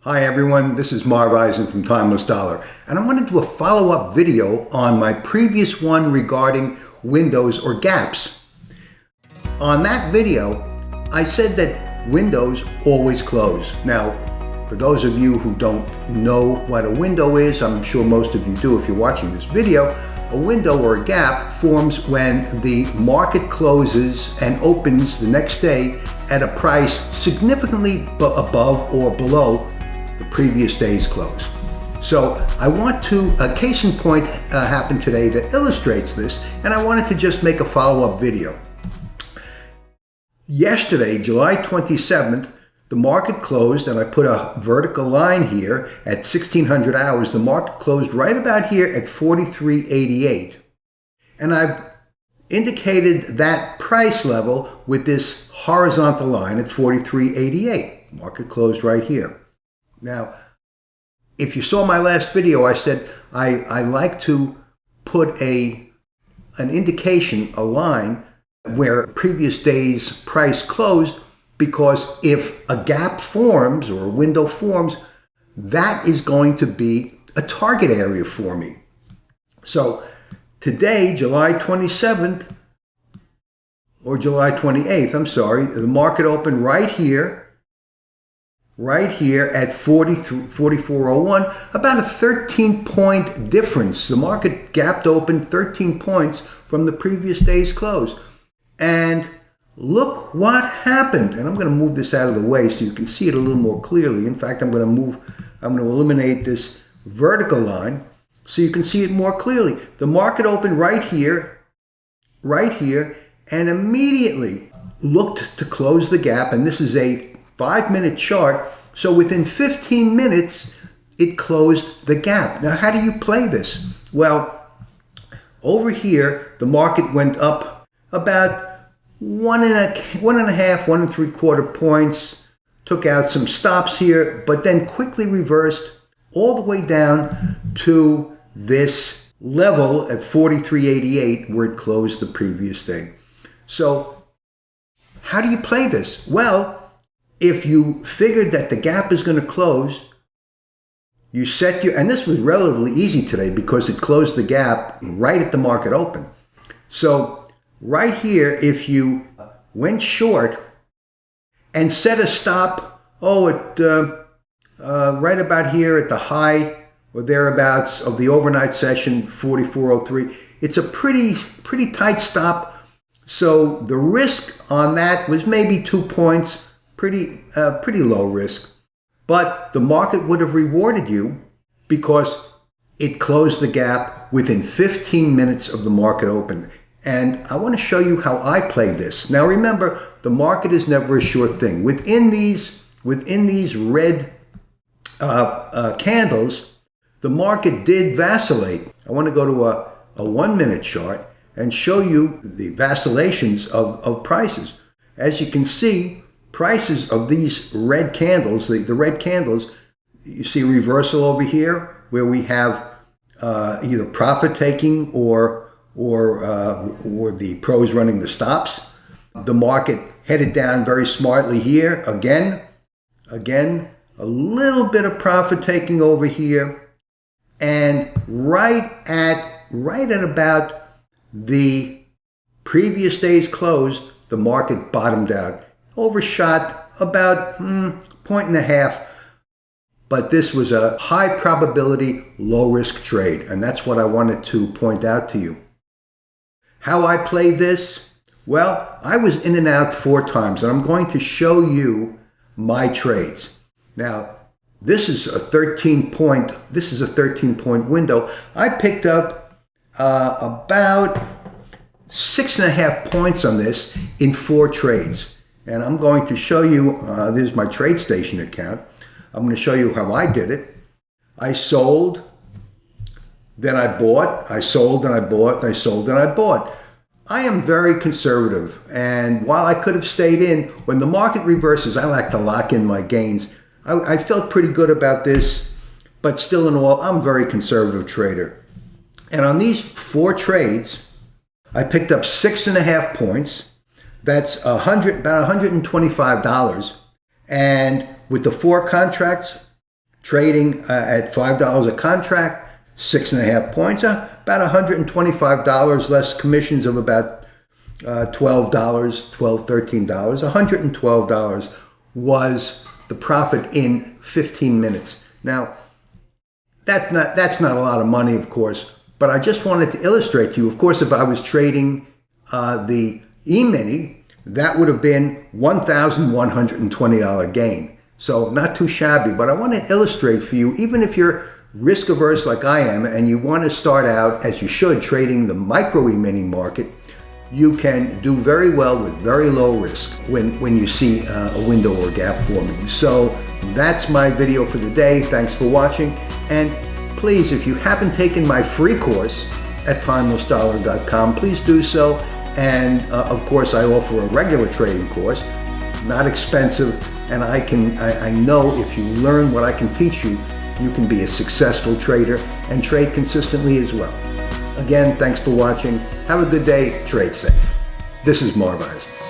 Hi everyone, this is Marv Eisen from Timeless Dollar, and I want to do a follow-up video on my previous one regarding windows or gaps. On that video, I said that windows always close. Now, for those of you who don't know what a window is, I'm sure most of you do if you're watching this video, a window or a gap forms when the market closes and opens the next day at a price significantly above or below the previous day's close. So I want to, a case in point happened today that illustrates this, and I wanted to just make a follow-up video. Yesterday, July 27th, the market closed, and I put a vertical line here at 1600 hours. The market closed right about here at 43.88. And I've indicated that price level with this horizontal line at 43.88. Market closed right here. Now, if you saw my last video, I said I like to put an indication, a line, where previous day's price closed, because if a gap forms or a window forms, that is going to be a target area for me. So today, July 27th, or July 28th, I'm sorry, the market opened right here at 44.01, about a 13-point difference. The market gapped open 13 points from the previous day's close. And look what happened. And I'm going to move this out of the way so you can see it a little more clearly. In fact, I'm going to eliminate this vertical line so you can see it more clearly. The market opened right here, and immediately looked to close the gap. And this is a 5-minute chart, so within 15 minutes, it closed the gap. Now, how do you play this? Well, over here, the market went up about 1.5 points, took out some stops here, but then quickly reversed all the way down to this level at 43.88 where it closed the previous day. So how do you play this? Well, if you figured that the gap is going to close, you set and this was relatively easy today because it closed the gap right at the market open. So right here, if you went short and set a stop, right about here at the high or thereabouts of the overnight session, 44.03, it's a pretty tight stop. So the risk on that was maybe 2 points. Pretty low risk, but the market would have rewarded you because it closed the gap within 15 minutes of the market open. And I want to show you how I play this. Now remember, the market is never a sure thing. Within these red candles, the market did vacillate. I want to go to a 1-minute chart and show you the vacillations of prices. As you can see, prices of these red candles, the red candles, you see a reversal over here where we have either profit taking or the pros running the stops. The market headed down very smartly here. Again, a little bit of profit taking over here, and right at about the previous day's close, the market bottomed out. Overshot about 1.5, but this was a high probability, low risk trade, and that's what I wanted to point out to you. How I played this? Well, I was in and out 4 times, and I'm going to show you my trades. Now, this is a 13-point window. I picked up about 6.5 points on this in 4 trades. And I'm going to show you, this is my TradeStation account. I'm going to show you how I did it. I sold, then I bought, I sold, and I bought, I sold, and I bought. I am very conservative, and while I could have stayed in, when the market reverses, I like to lock in my gains. I felt pretty good about this, but still in all, I'm a very conservative trader. And on these 4 trades, I picked up 6.5 points. That's about $125. And with the 4 contracts, trading at $5 a contract, 6.5 points, about $125 less commissions of about $12, $13. $112 was the profit in 15 minutes. Now, that's not a lot of money, of course, but I just wanted to illustrate to you. Of course, if I was trading the Emini, that would have been $1,120 gain. So not too shabby, but I want to illustrate for you, even if you're risk averse like I am and you want to start out, as you should, trading the micro Emini market, you can do very well with very low risk when you see a window or gap forming. So that's my video for the day. Thanks for watching. And please, if you haven't taken my free course at timelessdollar.com, please do so. And of course, I offer a regular trading course, not expensive. And I know if you learn what I can teach you, you can be a successful trader and trade consistently as well. Again, thanks for watching. Have a good day. Trade safe. This is Marv Eisen.